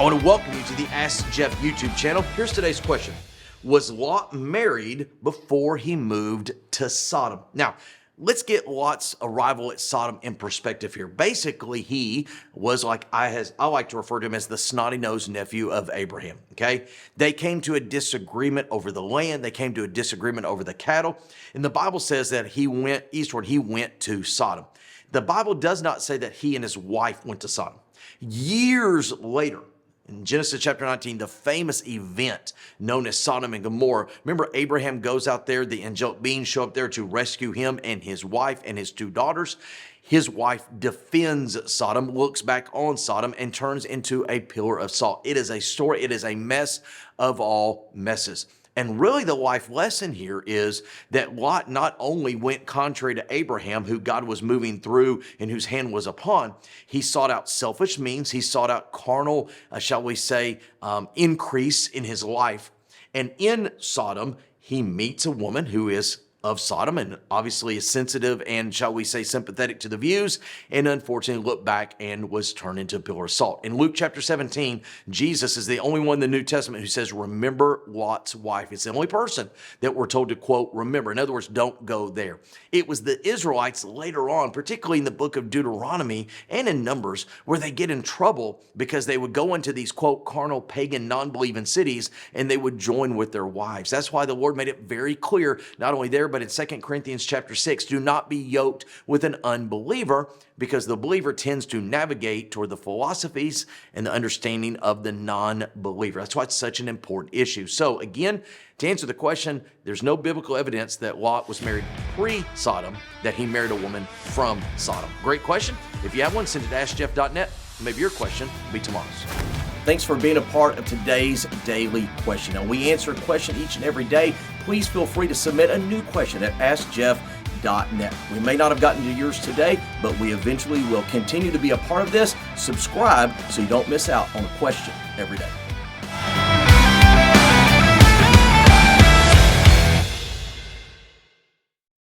want to welcome you to the Ask Jeff YouTube channel. Here's today's question. Was Lot married before he moved to Sodom? Now, let's get Lot's arrival at Sodom in perspective here. Basically, he was like, I like to refer to him as the snotty-nosed nephew of Abraham, okay? They came to a disagreement over the land. They came to a disagreement over the cattle. And the Bible says that he went eastward. He went to Sodom. The Bible does not say that he and his wife went to Sodom. Years later, in Genesis chapter 19, the famous event known as Sodom and Gomorrah. Remember, Abraham goes out there, the angelic beings show up there to rescue him and his wife and his two daughters. His wife defends Sodom, looks back on Sodom, and turns into a pillar of salt. It is a story, it is a mess of all messes. And really the life lesson here is that Lot not only went contrary to Abraham, who God was moving through and whose hand was upon, he sought out selfish means, he sought out carnal, shall we say, increase in his life. And in Sodom, he meets a woman who is of Sodom and obviously is sensitive and, shall we say, sympathetic to the views, and unfortunately looked back and was turned into a pillar of salt. In Luke chapter 17, Jesus is the only one in the New Testament who says, remember Lot's wife. It's the only person that we're told to, quote, remember. In other words, don't go there. It was the Israelites later on, particularly in the book of Deuteronomy and in Numbers, where they get in trouble because they would go into these, quote, carnal, pagan, non-believing cities, and they would join with their wives. That's why the Lord made it very clear, not only there, but in 2 Corinthians chapter 6, do not be yoked with an unbeliever, because the believer tends to navigate toward the philosophies and the understanding of the non-believer. That's why it's such an important issue. So again, to answer the question, there's no biblical evidence that Lot was married pre-Sodom, that he married a woman from Sodom. Great question. If you have one, send it to AskJeff.net. Maybe your question will be tomorrow's. Thanks for being a part of today's daily question. Now, we answer a question each and every day. Please feel free to submit a new question at AskJeff.net. We may not have gotten to yours today, but we eventually will continue to be a part of this. Subscribe so you don't miss out on a question every day.